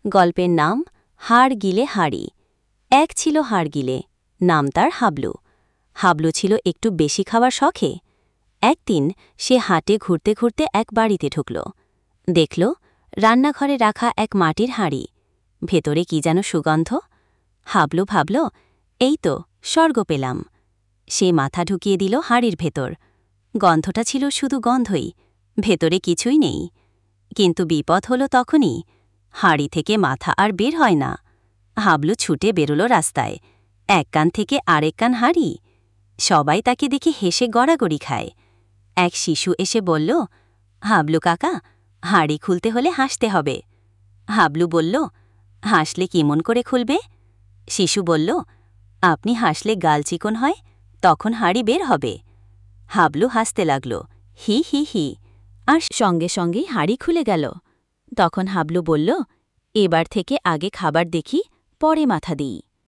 গল্পের নাম হাড় গিলে হাড়ি। এক ছিল হাড় গিলে, নাম তার হাবলু। হাবলু ছিল একটু বেশি খাওয়ার শখে। একদিন সে হাটে ঘুরতে ঘুরতে এক বাড়িতে ঢুকল। দেখল রান্নাঘরে রাখা এক মাটির হাঁড়ি, ভেতরে কি যেন সুগন্ধ। হাবলু ভাবল, এই তো স্বর্গ পেলাম। সে মাথা ঢুকিয়ে দিল হাঁড়ির ভেতর। গন্ধটা ছিল শুধু গন্ধই, ভেতরে কিছুই নেই। কিন্তু বিপদ হল তখনই, হাঁড়ি থেকে মাথা আর বের হয় না। হাবলু ছুটে বেরোল রাস্তায়, এক কান থেকে আরেক কান হাঁড়ি। সবাই তাকে দেখে হেসে গড়াগড়ি খায়। এক শিশু এসে বলল, হাবলু কাকা, হাঁড়ি খুলতে হলে হাসতে হবে। হাবলু বলল, হাসলে কেমন করে খুলবে? শিশু বলল, আপনি হাসলে গাল চিকন হয়, তখন হাঁড়ি বের হবে। হাবলু হাসতে লাগল, হি হি হি, আর সঙ্গে সঙ্গেই হাঁড়ি খুলে গেল। তখন হাবলু বলল, এবার থেকে আগে খাবার দেখি, পরে মাথা দিই।